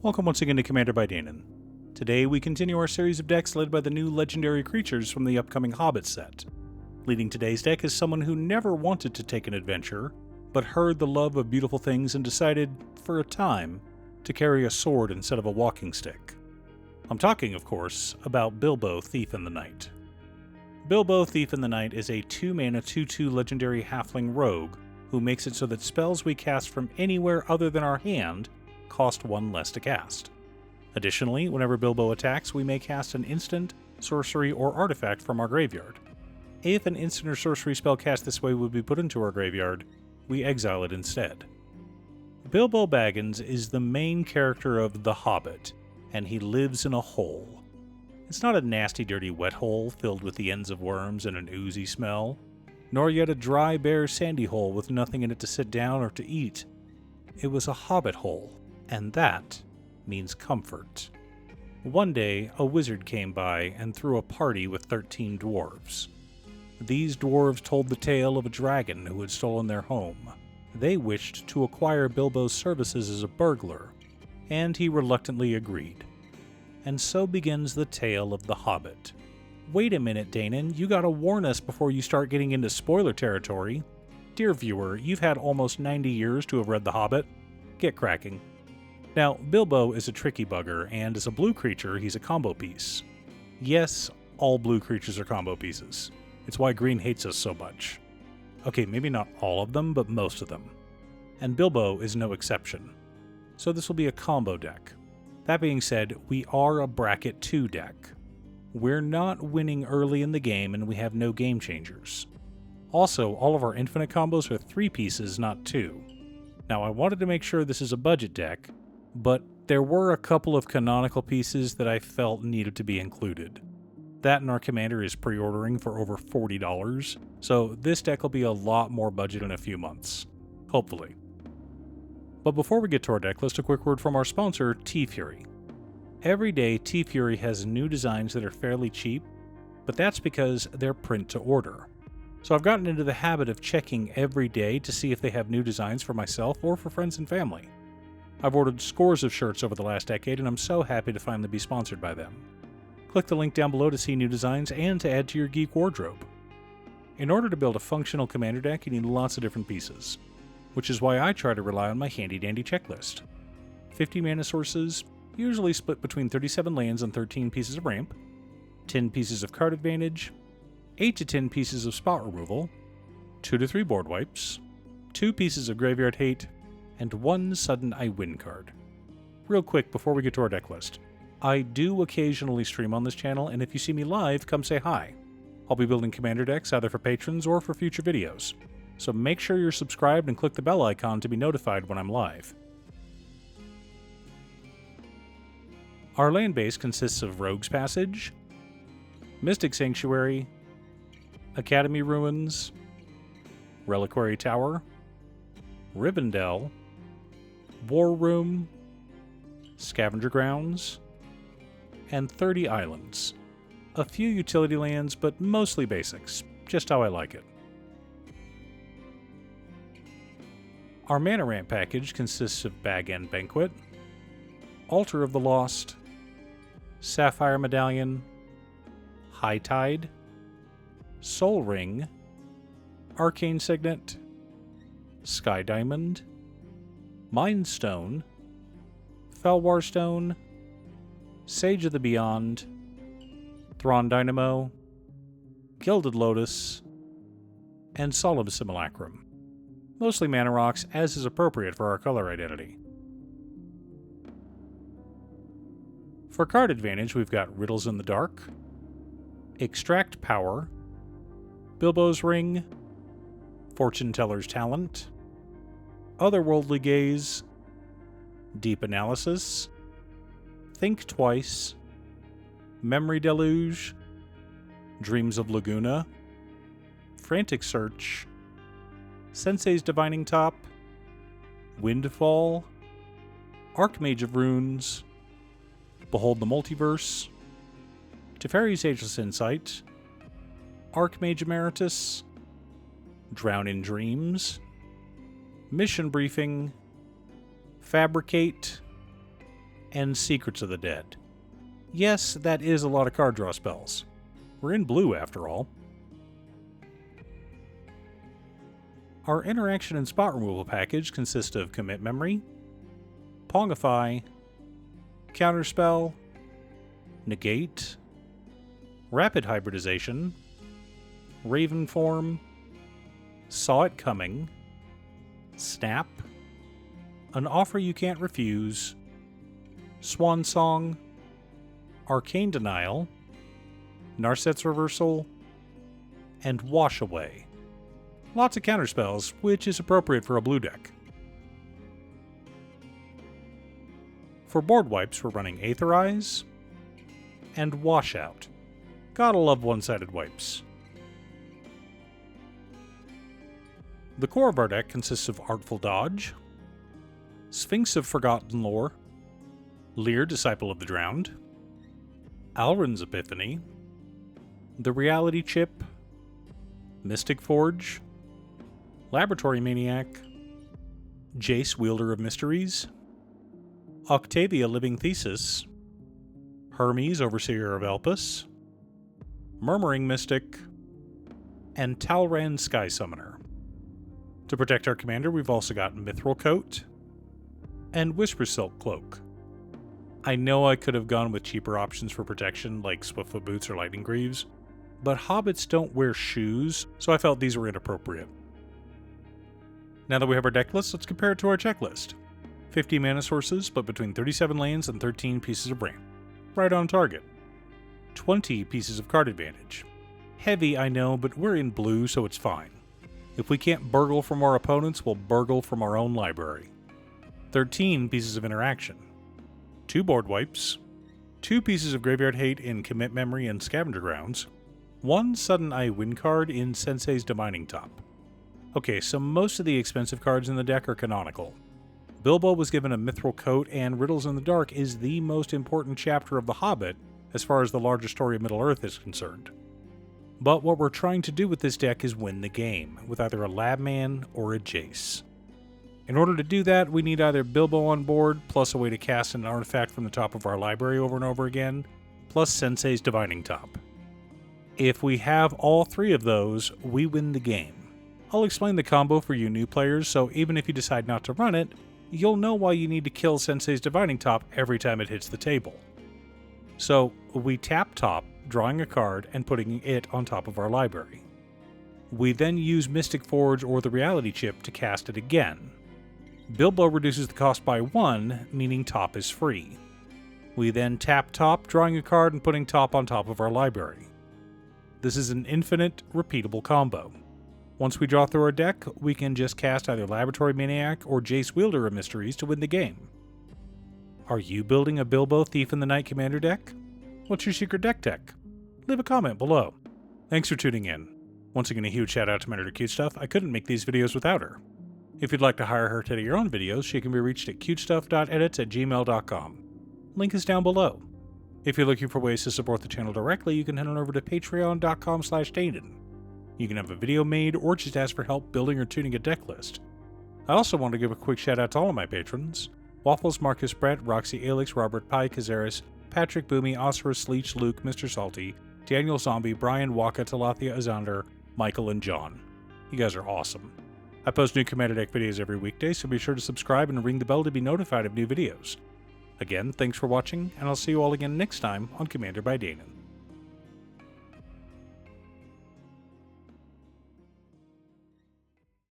Welcome once again to Commander by Danon. Today we continue our series of decks led by the new legendary creatures from the upcoming Hobbit set. Leading today's deck is someone who never wanted to take an adventure, but heard the love of beautiful things and decided, for a time, to carry a sword instead of a walking stick. I'm talking, of course, about Bilbo, Thief in the Night. Bilbo, Thief in the Night is a 2-mana 2/2 legendary halfling rogue who makes it so that spells we cast from anywhere other than our hand cost 1 less to cast. Additionally, whenever Bilbo attacks, we may cast an instant, sorcery, or artifact from our graveyard. If an instant or sorcery spell cast this way would be put into our graveyard, we exile it instead. Bilbo Baggins is the main character of The Hobbit, and he lives in a hole. It's not a nasty, dirty, wet hole filled with the ends of worms and an oozy smell, nor yet a dry, bare, sandy hole with nothing in it to sit down or to eat. It was a hobbit hole. And that means comfort. One day, a wizard came by and threw a party with 13 dwarves. These dwarves told the tale of a dragon who had stolen their home. They wished to acquire Bilbo's services as a burglar, and he reluctantly agreed. And so begins the tale of the Hobbit. Wait a minute, Danon, you gotta warn us before you start getting into spoiler territory. Dear viewer, you've had almost 90 years to have read The Hobbit. Get cracking. Now, Bilbo is a tricky bugger, and as a blue creature, he's a combo piece. Yes, all blue creatures are combo pieces. It's why green hates us so much. Okay, maybe not all of them, but most of them. And Bilbo is no exception. So this will be a combo deck. That being said, we are a bracket 2 deck. We're not winning early in the game, and we have no game changers. Also, all of our infinite combos are 3 pieces, not 2. Now, I wanted to make sure this is a budget deck, but there were a couple of canonical pieces that I felt needed to be included. That and our commander is pre-ordering for over $40, so this deck will be a lot more budget in a few months. Hopefully. But before we get to our deck list, a quick word from our sponsor, T-Fury. Every day, T-Fury has new designs that are fairly cheap, but that's because they're print to order. So I've gotten into the habit of checking every day to see if they have new designs for myself or for friends and family. I've ordered scores of shirts over the last decade, and I'm so happy to finally be sponsored by them. Click the link down below to see new designs and to add to your geek wardrobe. In order to build a functional commander deck, you need lots of different pieces, which is why I try to rely on my handy-dandy checklist. 50 mana sources, usually split between 37 lands and 13 pieces of ramp, 10 pieces of card advantage, 8 to 10 pieces of spot removal, 2 to 3 board wipes, 2 pieces of graveyard hate, and 1 sudden I win card. Real quick before we get to our deck list, I do occasionally stream on this channel, and if you see me live, come say hi. I'll be building commander decks either for patrons or for future videos, so make sure you're subscribed and click the bell icon to be notified when I'm live. Our land base consists of Rogue's Passage, Mystic Sanctuary, Academy Ruins, Reliquary Tower, Rivendell, War Room, Scavenger Grounds, and 30 islands. A few utility lands, but mostly basics, just how I like it. Our mana ramp package consists of Bag End Banquet, Altar of the Lost, Sapphire Medallion, High Tide, Soul Ring, Arcane Signet, Sky Diamond, Mind Stone, Felwar Stone, Sage of the Beyond, Thrawn Dynamo, Gilded Lotus, and Solemn Simulacrum. Mostly mana rocks, as is appropriate for our color identity. For card advantage, we've got Riddles in the Dark, Extract Power, Bilbo's Ring, Fortune Teller's Talent, Otherworldly Gaze, Deep Analysis, Think Twice, Memory Deluge, Dreams of Laguna, Frantic Search, Sensei's Divining Top, Windfall, Archmage of Runes, Behold the Multiverse, Teferi's Ageless Insight, Archmage Emeritus, Drown in Dreams, Mission Briefing, Fabricate, and Secrets of the Dead. Yes, that is a lot of card draw spells. We're in blue after all. Our interaction and spot removal package consists of Commit Memory, Pongify, Counterspell, Negate, Rapid Hybridization, Raven Form, Saw It Coming, Snap, An Offer You Can't Refuse, Swan Song, Arcane Denial, Narset's Reversal, and Wash Away. Lots of counterspells, which is appropriate for a blue deck. For board wipes, we're running Aetherize and Washout. Gotta love one-sided wipes. The core of our deck consists of Artful Dodge, Sphinx of Forgotten Lore, Lear, Disciple of the Drowned, Alrund's Epiphany, The Reality Chip, Mystic Forge, Laboratory Maniac, Jace, Wielder of Mysteries, Octavia, Living Thesis, Hermes, Overseer of Elpis, Murmuring Mystic, and Talran, Sky Summoner. To protect our commander, we've also got Mithril Coat and Whisper Silk Cloak. I know I could have gone with cheaper options for protection like Swiftfoot Boots or Lightning Greaves, but hobbits don't wear shoes, so I felt these were inappropriate. Now that we have our deck list, let's compare it to our checklist. 50 mana sources, split between 37 lands and 13 pieces of ramp. Right on target. 20 pieces of card advantage. Heavy, I know, but we're in blue, so it's fine. If we can't burgle from our opponents, we'll burgle from our own library. 13 pieces of interaction. 2 board wipes. 2 pieces of Graveyard Hate in Commit Memory and Scavenger Grounds. 1 Sudden Eye win card in Sensei's Divining Top. Okay, so most of the expensive cards in the deck are canonical. Bilbo was given a Mithril Coat, and Riddles in the Dark is the most important chapter of The Hobbit as far as the larger story of Middle-earth is concerned. But what we're trying to do with this deck is win the game, with either a Labman or a Jace. In order to do that, we need either Bilbo on board, plus a way to cast an artifact from the top of our library over and over again, plus Sensei's Divining Top. If we have all 3 of those, we win the game. I'll explain the combo for you new players, so even if you decide not to run it, you'll know why you need to kill Sensei's Divining Top every time it hits the table. So, we tap top, drawing a card and putting it on top of our library. We then use Mystic Forge or the Reality Chip to cast it again. Bilbo reduces the cost by 1, meaning top is free. We then tap top, drawing a card and putting top on top of our library. This is an infinite, repeatable combo. Once we draw through our deck, we can just cast either Laboratory Maniac or Jace, Wielder of Mysteries to win the game. Are you building a Bilbo Thief in the Night Commander deck? What's your secret deck tech? Leave a comment below. Thanks for tuning in. Once again, a huge shout out to my editor Cutestuff. I couldn't make these videos without her. If you'd like to hire her to edit your own videos, she can be reached at cutestuff.edits@gmail.com. Link is down below. If you're looking for ways to support the channel directly, you can head on over to patreon.com/Danon. You can have a video made or just ask for help building or tuning a deck list. I also want to give a quick shout out to all of my patrons: Waffles, Marcus, Brett, Roxy, Alex, Robert, Pi, Kazaris, Patrick, Boomy, Osiris, Leech, Luke, Mr. Salty, Daniel Zombie, Brian, Waka, Talathia, Azander, Michael, and John. You guys are awesome. I post new Commander Deck videos every weekday, so be sure to subscribe and ring the bell to be notified of new videos. Again, thanks for watching, and I'll see you all again next time on Commander by Danon.